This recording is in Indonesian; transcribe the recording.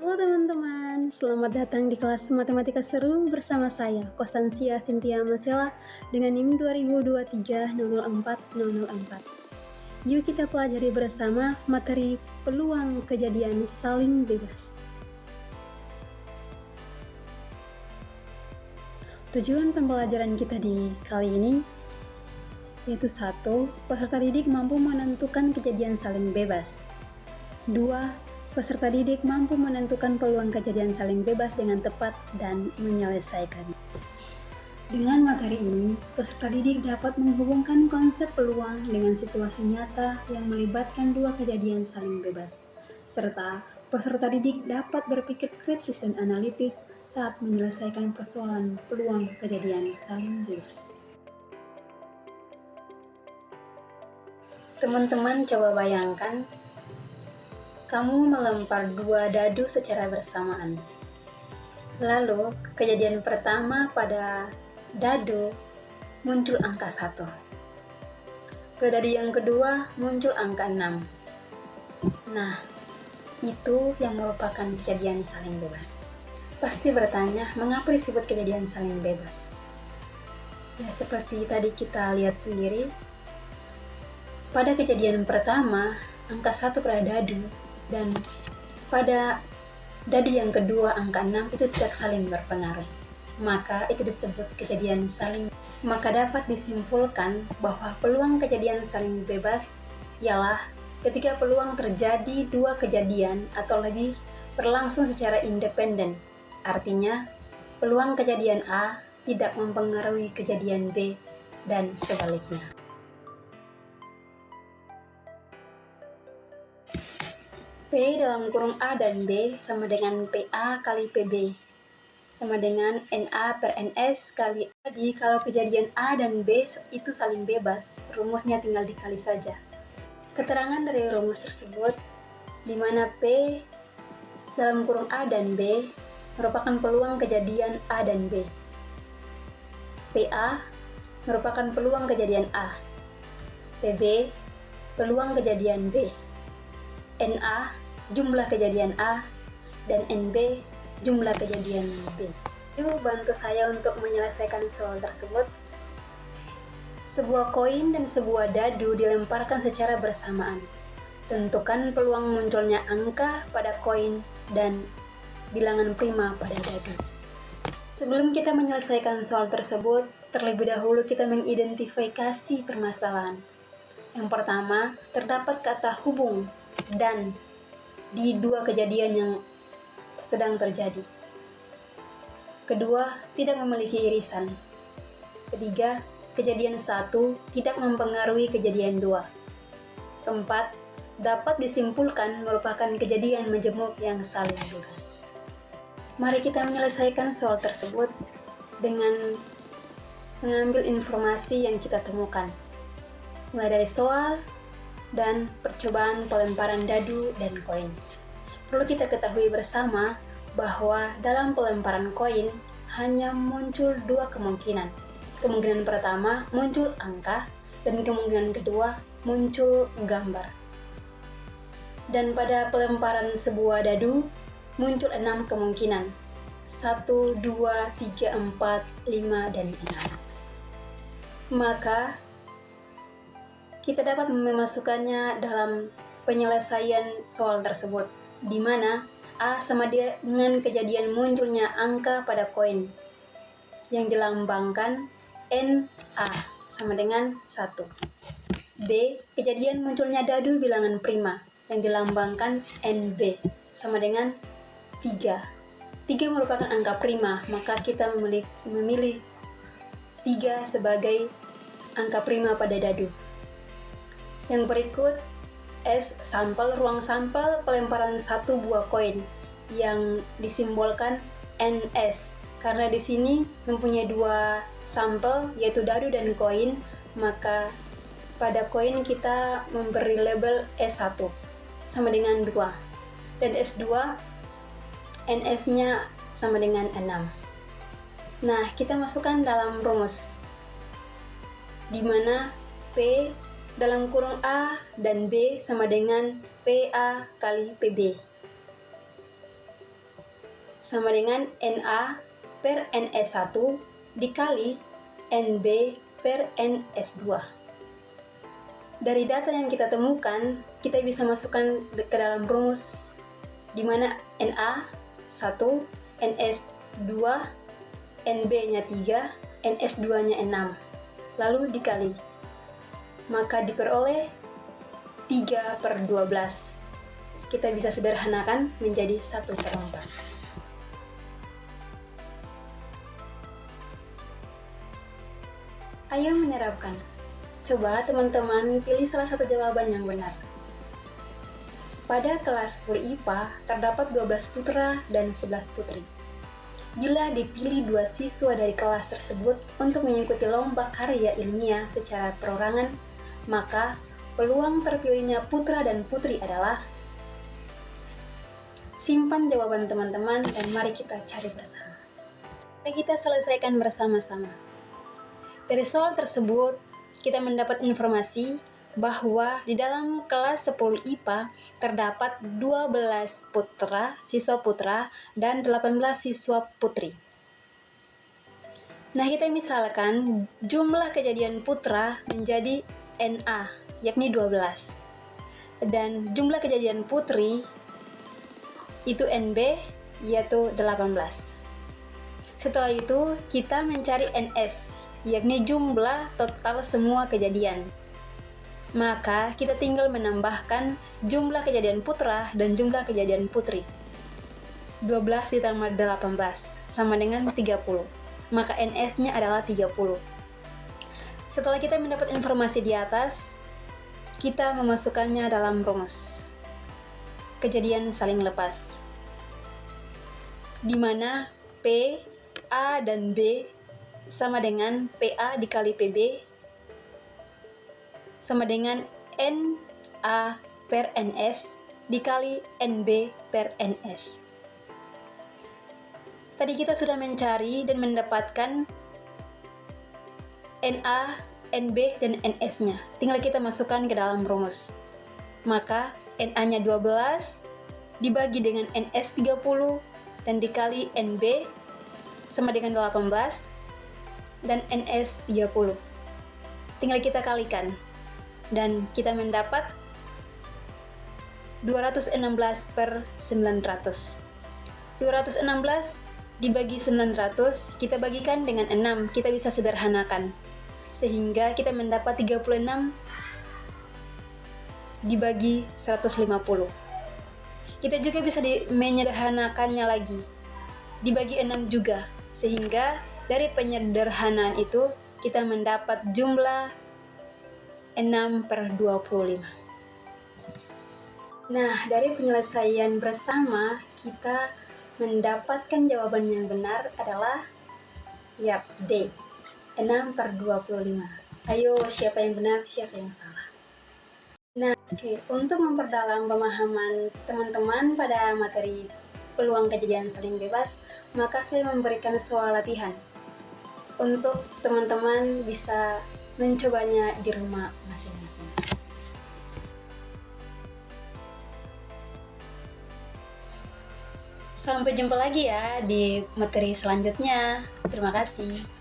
Halo teman-teman, selamat datang di kelas Matematika Seru bersama saya, Kostansia Cynthia Masela dengan NIM 2023-004-004. Yuk kita pelajari bersama materi peluang kejadian saling bebas. Tujuan pembelajaran kita di kali ini yaitu 1. Peserta didik mampu menentukan kejadian saling bebas. 2. Peserta didik mampu menentukan peluang kejadian saling bebas dengan tepat dan menyelesaikan. Dengan materi ini, peserta didik dapat menghubungkan konsep peluang dengan situasi nyata yang melibatkan dua kejadian saling bebas, serta peserta didik dapat berpikir kritis dan analitis saat menyelesaikan persoalan peluang kejadian saling bebas. Teman-teman coba bayangkan, kamu melempar dua dadu secara bersamaan. Lalu, kejadian pertama pada dadu muncul angka 1. Pada dadu yang kedua muncul angka 6. Nah, itu yang merupakan kejadian saling bebas. Pasti bertanya, mengapa disebut kejadian saling bebas? Ya, seperti tadi kita lihat sendiri, pada kejadian pertama, angka 1 pada dadu, dan pada dadu yang kedua, angka 6 itu tidak saling berpengaruh. Maka itu disebut kejadian saling. Maka dapat disimpulkan bahwa peluang kejadian saling bebas ialah ketika peluang terjadi dua kejadian atau lebih berlangsung secara independen. Artinya, peluang kejadian A tidak mempengaruhi kejadian B dan sebaliknya. P dalam kurung A dan B sama dengan PA kali PB sama dengan NA per NS kali A. Jadi kalau kejadian A dan B itu saling bebas, rumusnya tinggal dikali saja. Keterangan dari rumus tersebut, di mana P dalam kurung A dan B merupakan peluang kejadian A dan B. PA merupakan peluang kejadian A. PB peluang kejadian B. NA jumlah kejadian A dan NB jumlah kejadian B. Yuk bantu saya untuk menyelesaikan soal tersebut. Sebuah koin dan sebuah dadu dilemparkan secara bersamaan. Tentukan peluang munculnya angka pada koin dan bilangan prima pada dadu. Sebelum kita menyelesaikan soal tersebut, terlebih dahulu kita mengidentifikasi permasalahan. Yang pertama, terdapat kata hubung dan di dua kejadian yang sedang terjadi. Kedua, tidak memiliki irisan. Ketiga, kejadian 1 tidak mempengaruhi kejadian 2. Keempat, dapat disimpulkan merupakan kejadian majemuk yang saling bebas. Mari kita menyelesaikan soal tersebut dengan mengambil informasi yang kita temukan, mulai dari soal dan percobaan pelemparan dadu dan koin. Perlu kita ketahui bersama bahwa dalam pelemparan koin hanya muncul dua kemungkinan. Kemungkinan pertama muncul angka dan kemungkinan kedua muncul gambar. Dan pada pelemparan sebuah dadu muncul 6 kemungkinan. 1, 2, 3, 4, 5, dan 6. Maka kita dapat memasukkannya dalam penyelesaian soal tersebut, di mana A sama dengan kejadian munculnya angka pada koin yang dilambangkan NA sama dengan 1. B, kejadian munculnya dadu bilangan prima yang dilambangkan NB sama dengan 3. 3 merupakan angka prima, maka kita memilih 3 sebagai angka prima pada dadu. Yang berikut, S sampel, ruang sampel pelemparan satu buah koin yang disimbolkan NS. Karena di sini mempunyai dua sampel yaitu dadu dan koin, maka pada koin kita memberi label S1 sama dengan 2 dan S2 NS-nya sama dengan 6. Nah, kita masukkan dalam rumus di mana P dalam kurung A dan B sama dengan PA kali PB. sama dengan NA per NS1 dikali NB per NS2. Dari data yang kita temukan, kita bisa masukkan ke dalam rumus di mana Na 1, Ns 2, Nb-nya 3, Ns2-nya 6, lalu dikali. Maka diperoleh 3/12. Kita bisa sederhanakan menjadi 1/4. Ayo menerapkan. Coba teman-teman pilih salah satu jawaban yang benar. Pada kelas 10 IPA, terdapat 12 putra dan 11 putri. Bila dipilih 2 siswa dari kelas tersebut untuk mengikuti lomba karya ilmiah secara perorangan, maka peluang terpilihnya putra dan putri adalah... Simpan jawaban teman-teman dan mari kita cari bersama. Mari kita selesaikan bersama-sama. Dari soal tersebut, kita mendapat informasi bahwa di dalam kelas 10 IPA terdapat 12 siswa putra dan 18 siswa putri. Nah, kita misalkan jumlah kejadian putra menjadi NA, yakni 12. Dan jumlah kejadian putri itu NB, yaitu 18. Setelah itu, kita mencari NS, yakni jumlah total semua kejadian. Maka kita tinggal menambahkan jumlah kejadian putra dan jumlah kejadian putri. 12 ditambah 18 sama dengan 30. Maka NS-nya adalah 30. Setelah kita mendapat informasi di atas, kita memasukkannya dalam rumus kejadian saling lepas, di mana P, A, dan B sama dengan PA dikali PB sama dengan NA per NS dikali NB per NS. Tadi kita sudah mencari dan mendapatkan NA, NB, dan NS-nya. Tinggal kita masukkan ke dalam rumus. Maka NA-nya 12 dibagi dengan NS 30 dan dikali NB sama dengan 18 dan NS 30. Tinggal kita kalikan. Dan kita mendapat 216/900. 216 dibagi 900, kita bagikan dengan 6, kita bisa sederhanakan. Sehingga kita mendapat 36 dibagi 150. Kita juga bisa menyederhanakannya lagi, dibagi 6 juga. Sehingga dari penyederhanaan itu, kita mendapat jumlah 6/25. Nah, dari penyelesaian bersama, kita mendapatkan jawaban yang benar adalah D, 6/25. Ayo, siapa yang benar, siapa yang salah? Nah, untuk memperdalam pemahaman teman-teman pada materi peluang kejadian saling bebas, maka saya memberikan soal latihan untuk teman-teman bisa mencobanya di rumah masing-masing. Sampai jumpa lagi ya di materi selanjutnya. Terima kasih.